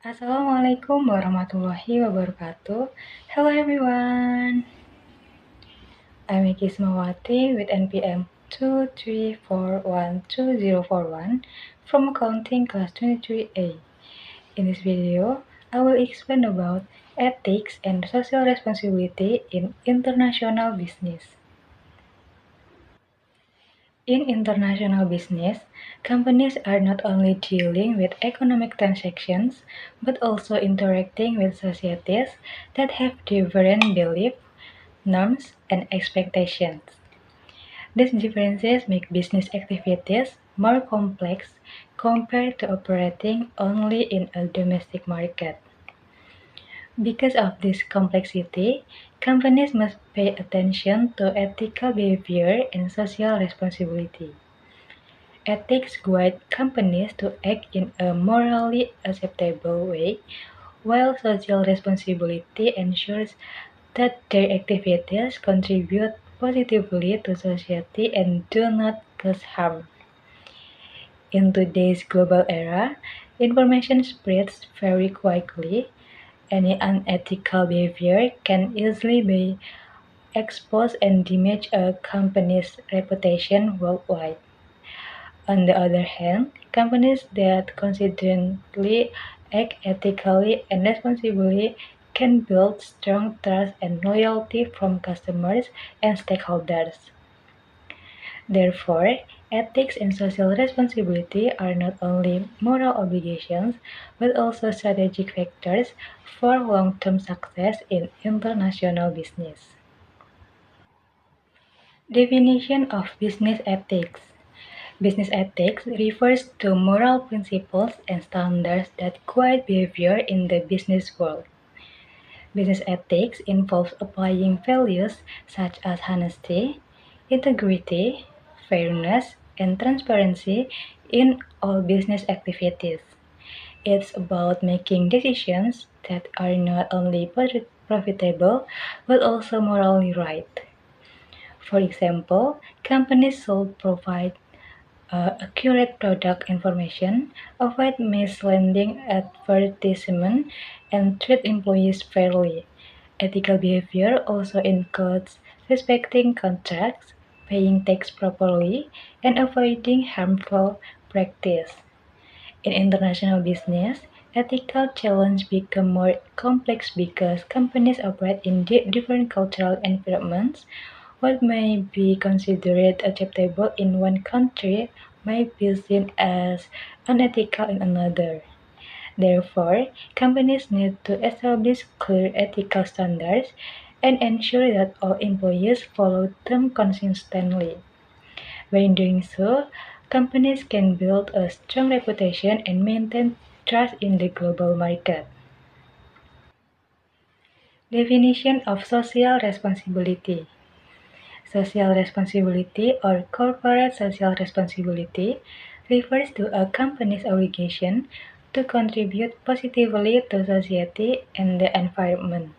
Assalamualaikum warahmatullahi wabarakatuh. Hello everyone. I'm Ikismawati with NPM 234120041 from Accounting Class 23A. In this video, I will explain about ethics and social responsibility in international business. In international business, companies are not only dealing with economic transactions, but also interacting with societies that have different beliefs, norms, and expectations. These differences make business activities more complex compared to operating only in a domestic market. Because of this complexity, companies must pay attention to ethical behavior and social responsibility. Ethics guide companies to act in a morally acceptable way, while social responsibility ensures that their activities contribute positively to society and do not cause harm. In today's global era, information spreads very quickly. Any unethical behavior can easily be exposed and damage a company's reputation worldwide. On the other hand, companies that consistently act ethically and responsibly can build strong trust and loyalty from customers and stakeholders. Therefore, ethics and social responsibility are not only moral obligations but also strategic factors for long-term success in international business. Definition of business ethics. Business ethics refers to moral principles and standards that guide behavior in the business world. Business ethics involves applying values such as honesty, integrity, fairness, and transparency in all business activities. It's about making decisions that are not only profitable but also morally right. For example, companies should provide accurate product information, avoid misleading advertisement, and treat employees fairly. Ethical behavior also includes respecting contracts, paying tax properly, and avoiding harmful practice. In international business, ethical challenges become more complex because companies operate in different cultural environments. What may be considered acceptable in one country might be seen as unethical in another. Therefore, companies need to establish clear ethical standards and ensure that all employees follow them consistently. By doing so, companies can build a strong reputation and maintain trust in the global market. Definition of social responsibility. Social responsibility or corporate social responsibility refers to a company's obligation to contribute positively to society and the environment.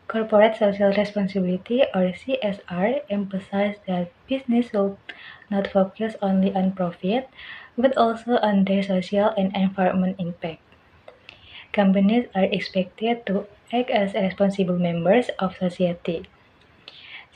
Corporate social responsibility or CSR emphasizes that business should not focus only on profit, but also on their social and environment impact. Companies are expected to act as responsible members of society.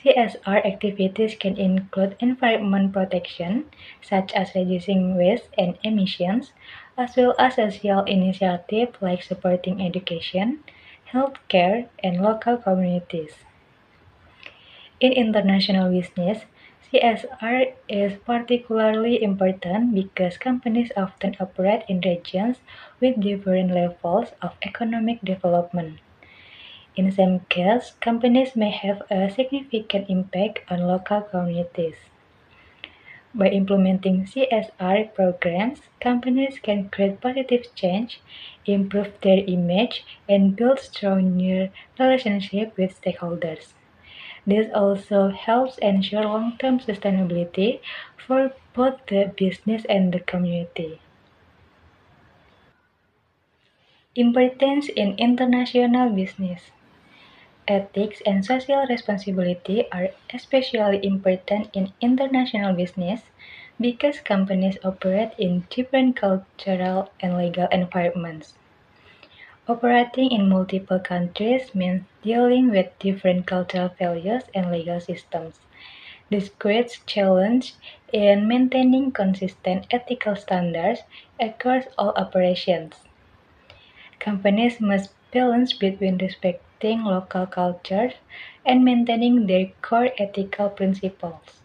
CSR activities can include environment protection, such as reducing waste and emissions, as well as social initiatives like supporting education, healthcare, and local communities. In international business, CSR is particularly important because companies often operate in regions with different levels of economic development. In some cases, companies may have a significant impact on local communities. By implementing CSR programs, companies can create positive change, improve their image, and build stronger relationships with stakeholders. This also helps ensure long-term sustainability for both the business and the community. Importance in international business. Ethics and social responsibility are especially important in international business because companies operate in different cultural and legal environments. Operating in multiple countries means dealing with different cultural values and legal systems. This creates challenge in maintaining consistent ethical standards across all operations. Companies must balance between respecting local cultures and maintaining their core ethical principles.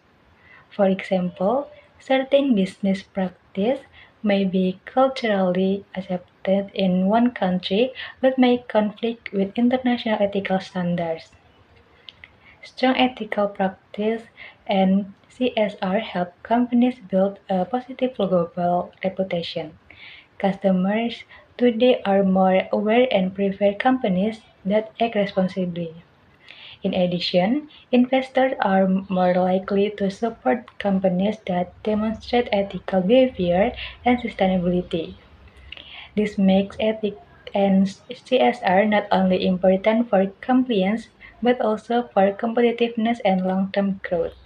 For example, certain business practice may be culturally accepted in one country but may conflict with international ethical standards. Strong ethical practice and CSR help companies build a positive global reputation. Customers today are more aware and prefer companies that act responsibly. In addition, investors are more likely to support companies that demonstrate ethical behavior and sustainability. This makes ethics and CSR not only important for compliance but also for competitiveness and long-term growth.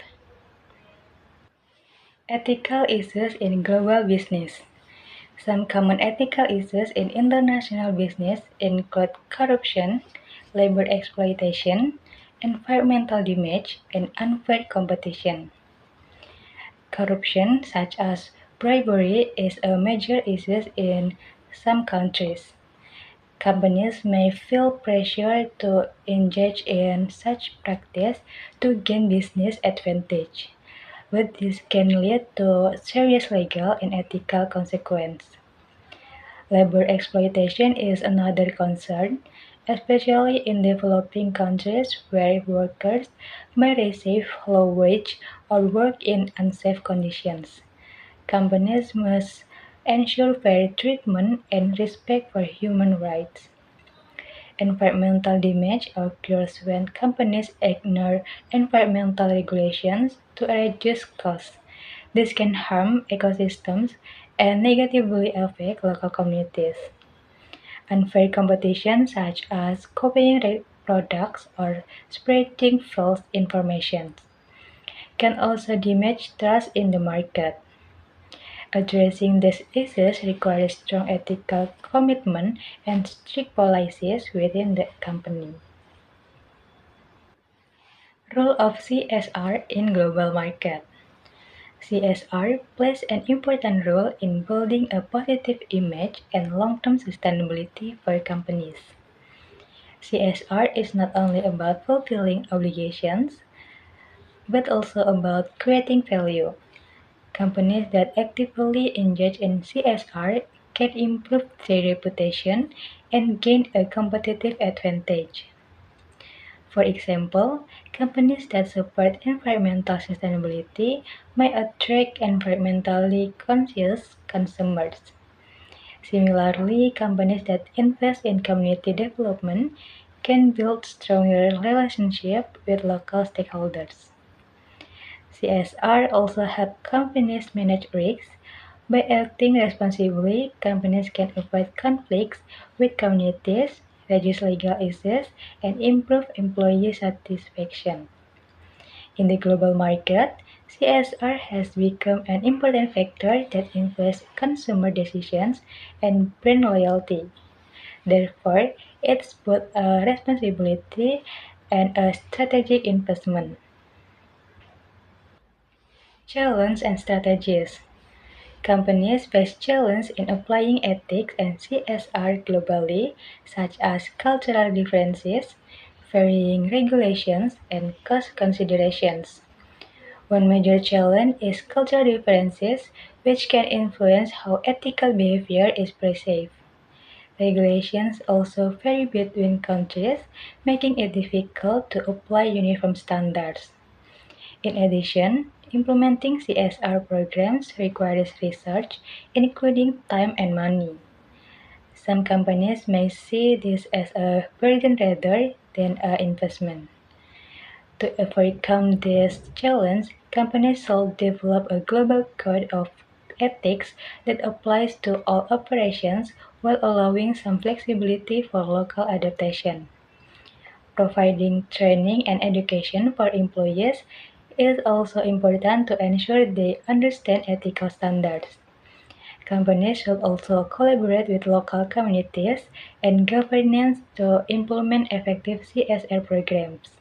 Ethical issues in global business. Some common ethical issues in international business include corruption, labor exploitation, environmental damage, and unfair competition. Corruption, such as bribery, is a major issue in some countries. Companies may feel pressure to engage in such practice to gain business advantage, but this can lead to serious legal and ethical consequences. Labor exploitation is another concern, especially in developing countries where workers may receive low wage or work in unsafe conditions. Companies must ensure fair treatment and respect for human rights. Environmental damage occurs when companies ignore environmental regulations to reduce costs. This can harm ecosystems and negatively affect local communities. Unfair competition, such as copying products or spreading false information, can also damage trust in the market. Addressing these issues requires strong ethical commitment and strict policies within the company. Role of CSR in global market. CSR plays an important role in building a positive image and long-term sustainability for companies. CSR is not only about fulfilling obligations, but also about creating value. Companies that actively engage in CSR can improve their reputation and gain a competitive advantage. For example, companies that support environmental sustainability may attract environmentally conscious consumers. Similarly, companies that invest in community development can build stronger relationships with local stakeholders. CSR also help companies manage risks. By acting responsibly, companies can avoid conflicts with communities, reduce legal issues, and improve employee satisfaction. In the global market, CSR has become an important factor that influences consumer decisions and brand loyalty. Therefore, it's both a responsibility and a strategic investment. Challenge and strategies. Companies face challenges in applying ethics and CSR globally, such as cultural differences, varying regulations, and cost considerations. One major challenge is cultural differences, which can influence how ethical behavior is perceived. Regulations also vary between countries, making it difficult to apply uniform standards. In addition, implementing CSR programs requires research, including time and money. Some companies may see this as a burden rather than an investment. To overcome this challenge, companies should develop a global code of ethics that applies to all operations while allowing some flexibility for local adaptation. Providing training and education for employees is also important to ensure they understand ethical standards. Companies should also collaborate with local communities and governments to implement effective CSR programs.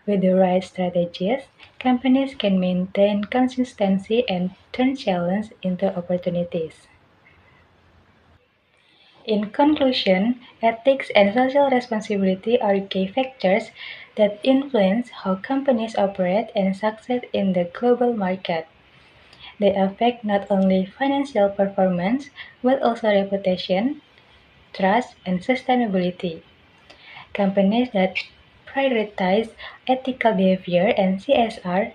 With the right strategies, companies can maintain consistency and turn challenges into opportunities. In conclusion, ethics and social responsibility are key factors that influence how companies operate and succeed in the global market. They affect not only financial performance but also reputation, trust, and sustainability. Companies that prioritize ethical behavior and CSR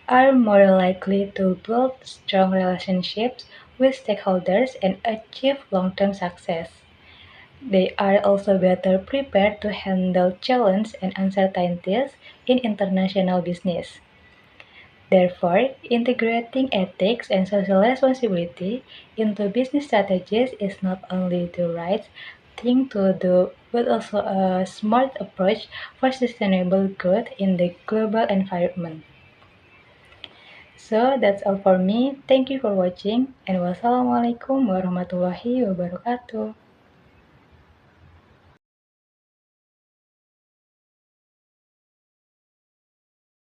are more likely to build strong relationships with stakeholders and achieve long-term success. They are also better prepared to handle challenges and uncertainties in international business. Therefore, integrating ethics and social responsibility into business strategies is not only the right thing to do, but also a smart approach for sustainable growth in the global environment. So that's all for me. Thank you for watching and wassalamualaikum warahmatullahi wabarakatuh.